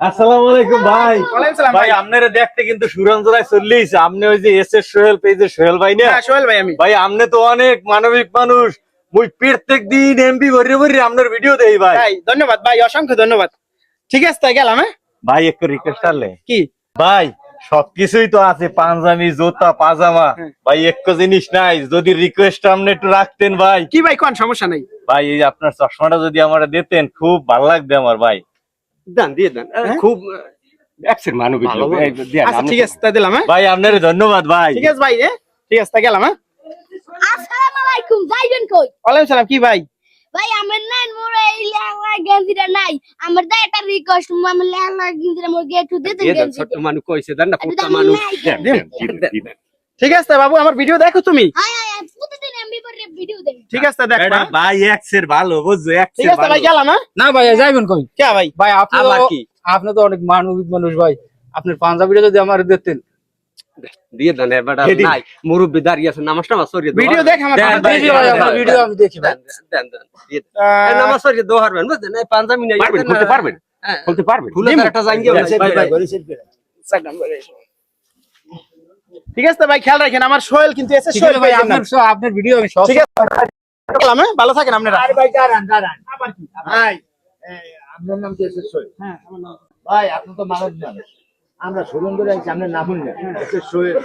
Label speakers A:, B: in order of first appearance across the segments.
A: আসসালামু আলাইকুম ভাই। ভাই আপনারা দেখতে কিন্তু সুরঞ্জনায় চললেইছে। আপনি ওই যে এস এস সোহেল পেজের সোহেল ভাই না?
B: হ্যাঁ সোহেল ভাই আমি।
A: ভাই আপনি তো অনেক মানবিক মানুষ। মুই প্রত্যেক দিন এমবি ভরে ভরে আপনার ভিডিও দেই ভাই।
B: ভাই ধন্যবাদ ভাই, অসংখ্য ধন্যবাদ। ঠিক আছে তাই গেলাম। হ্যাঁ
A: ভাই একটু রিকোয়েস্ট করলে
B: কি
A: ভাই, সবকিছুই তো আছে, পাঞ্জাবি জুতা পাজামা, ভাই একটা জিনিস নাই, যদি রিকোয়েস্ট আপনি একটু রাখতেন ভাই।
B: কি ভাই কোন সমস্যা নাই
A: ভাই এই আপনার চশমাটা যদি আমার দিতেন খুব ভালো লাগবে আমার ভাই।
C: দেন দিয়ে দেন, খুব এক্সের মানবিক লোক। এই দেন।
B: আচ্ছা ঠিক আছে তাই দিলাম। হ্যাঁ
A: ভাই আপনার ধন্যবাদ ভাই।
B: ঠিক আছে ভাই। ঠিক আছে তাই গেলাম। হ্যাঁ
D: আসসালামু আলাইকুম, যাইবেন কই?
B: ওয়ালাইকুম সালাম। কি ভাই?
D: ভাই আমার নান মোরে এই লেহেঙ্গা গেঞ্জিটা নাই, আমার দা একটা রিকোয়েস্ট, আমার লেহেঙ্গা গেঞ্জিটা মোর একটু দিতেন
C: দিয়ে দেন,
D: গেঞ্জি।
C: ছোট মানুষ কইছে দেন না, পুত্র মানুষ। দেন দেন দিয়ে দেন।
B: ঠিক আছে বাবু, আমার ভিডিও দেখো তুমি।
D: হাই হাই প্রতিদিন এমবি করে ভিডিও দেন।
B: ঠিক আছে দেখ
A: এটা ভাই এক্সের ভালো বুঝছো,
B: ঠিক
A: এক্সের
B: আছে
A: ভালো।
B: ভাই গেলাম। হ্যাঁ
E: না ভাই যাইবেন কই?
B: কে ভাই?
E: ভাই আপনি
C: আবার কি?
E: আপনি তো অনেক মানবিক মানুষ ভাই, আপনার পাঞ্জাবিটা যদি আমার দিতেন।
C: দিয়ে দেন এবারে নাই, মুরব্বি দাঁড়িয়ে আছে, নামাজ টামাজ সরিয়ে দাও।
B: ভিডিও দেখ আমার।
A: দেন ভাই,
E: দেখি ভাই আপনার ভিডিও আমি দেখি ভাই।
C: দেন দেন দেন দিয়ে দেন। এই নামাজ সরিয়ে দাও হারবেন বুঝছেন? এই পাঞ্জাবি নাই,
F: পারবেন, খুলতে পারবেন?
C: হ্যাঁ
F: খুলতে পারবেন?
C: ফুলে একটা জাঙ্গিয়া আছে
B: ভাই, ভাই। ঠিক আছে ভাই, খেয়াল রাখেন আমার সোহেল কিন্তু এসে
E: ঠিক
B: সোহেল
E: আছে ভাই,
B: ভাই আপনার।
E: আপনার ভিডিও আমি সব
B: ঠিক আছে গেলাম। হ্যাঁ ভালো থাকেন আপনারা।
G: আরে ভাই দাঁড়ান দাঁড়ান
B: আবার কি?
G: ভাই, আপনার নাম কি এসে সোহেল?
B: হ্যাঁ আমার নাম।
G: ভাই আপনি তো মানব মানুষ, আমরা সুরন করে আছি, আপনার নাম শুনলেন এসে সোহেল।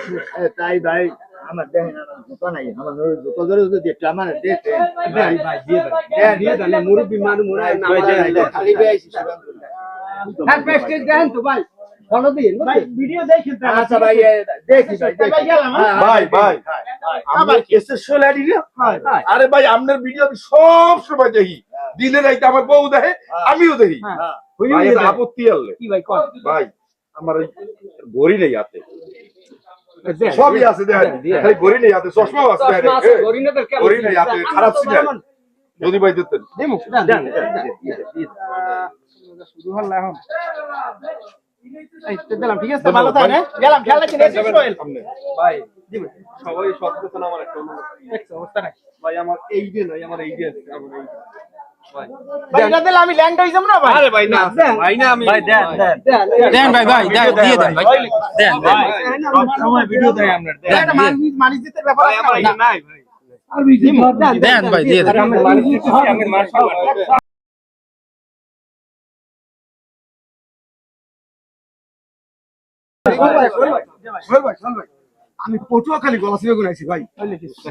G: তাই ভাই আমার দেখেন, আমার জুতো নাই, আমার জুতো ধরে যদি একটু আমার দিতে
C: ভাই ভাই দিয়ে দেন। দিয়ে দেন, মুরব্বি মানুষ মোরা নামাজ
G: খালি ভাই আইছি সুরন করে।
C: হ্যাঁ পেস্টেজ দেন তো ভাই। ফলো দিন
B: ভাই ভিডিও দেখেন তো।
G: আচ্ছা ভাই, দেখি ভাই দেখি।
B: ভাই গেলাম। হ্যাঁ
F: ভাই ভাই
B: আবার কি?
F: এসে সোহেল আইডি না? আরে ভাই আপনার ভিডিও আমি সব সময় দেখি, দিনে রাইতে আমার বউ দেখে, আমিও দেখি।
B: হ্যাঁ
F: ভাই এটা আপত্তি আনলে
B: কি ভাই কোন?
F: ভাই আমার ওই ঘড়ি নেই হাতে, সবই আছে দেখেন, খালি ঘড়ি নেই হাতে, চশমাও আছে দেখেন।
C: চশমা আছে, ঘড়ি না তো কেমন?
F: ঘড়ি নেই হাতে, খারাপ ছিল যদি ভাই দিতেন।
B: দেমু
C: দেন দেন
B: শুরু হল এখন। এই তো দিলাম। ঠিক আছে ভালো থাকেন। হ্যাঁ গেলাম, খেয়াল রাখেন এসে সোহেল।
H: ভাই সবাই সচেতন। আমার একটা অনুরোধ,
B: দেখছো অবস্থা নাই
H: ভাই আমার এই যে নাই, আমার এই যে আছে, আমার এই যে। ভাই
B: ভাই এটা দিলে আমি ল্যান্ড হই যাব না ভাই?
H: আরে ভাই না ভাই না, আমি
A: ভাই দেন দেন
E: দেন ভাই, ভাই দিয়ে দেন ভাই, দেন দেন
A: সব সময় ভিডিও দেয় আপনার। দেন
B: এটা মানি দিতে ব্যাপার
H: ভাই
B: আছে
H: আমার
B: না
H: এই
B: ভাই?
H: যে নাই ভাই।
E: দেন ভাই দিয়ে দেন।
H: আমি মানুষ দিতেছি, আমি মার্শাল
F: আমি পটুয়াখালী গলাচিপা গুনাইছি ভাই।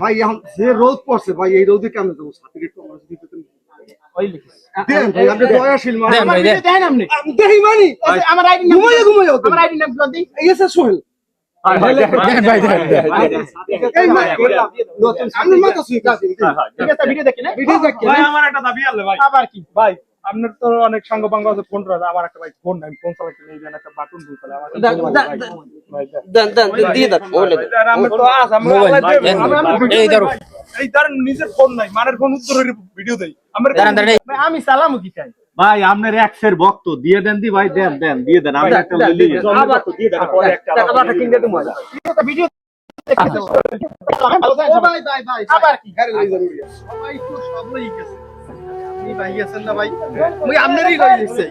F: ভাই এখন যে রোদ পড়ছে ভাই, এই রোদে কেমন যাবো? ছাত্রীর একটু আমার দিতে
B: ওই লিখিস।
F: দেন ভাই, আপনি দয়াশীল মানুষ।
E: দেন
B: আমার
E: ভাই, দেন।
B: ভিডিও দেখেন আপনি।
F: আমি দেখি মানি
B: আচ্ছা, আমার আইডি নাম
F: ঘুমাইয়া
B: আমার আইডি নাম বল দিই।
F: এই এসে সোহেল।
E: দেন ভাই, দেন দেন।
F: এই মা নতুন আমি মাথা সুই কাছে।
B: ঠিক আছে ভিডিও দেখেন। হ্যাঁ?
F: ভিডিও দেখেন।
H: ভাই আমার একটা দাবি আনলে ভাই।
B: আবার কি?
H: ভাই আপনার তো অনেক সঙ্গ পাঙ্গ আছে, ফোন করা আমার একটা ভাই ফোন নাই, ফোন চালাতে নেই, একটা বাটন ভুল করে আমার
C: দেন দেন দেন দিয়ে দেন বলে দেন।
H: আমি তো আজ আমরা
E: মোবাইল
H: আল্লাহ দেব,
E: দেন,
H: আমার ভিডিও
E: এই ধরো।
H: দেই ভাই। এই তার নিজের ফোন নাই, মানের ফোন উত্তর হইরে ভিডিও দেই আমার।
E: দাঁড়ান দাঁড়ান,
B: ভাই আমি সালামু কি চাই?
A: ভাই আপনার এক্সের ভক্ত, দিয়ে দেন দি ভাই, দেন দেন দিয়ে দেন। আমি একটা লিলি
C: আবার
F: দিয়ে দেন পরে একটা
C: টাকাটা কিনে দেবো।
B: ঠিক আছে ভিডিও দেখে দাও। ভালো থাকেন সবাই। আবার কি?
H: সবাই তো সব লই গেছে, আপনি ভাই আছেন না ভাই, মুই আপনারই লই গেছি।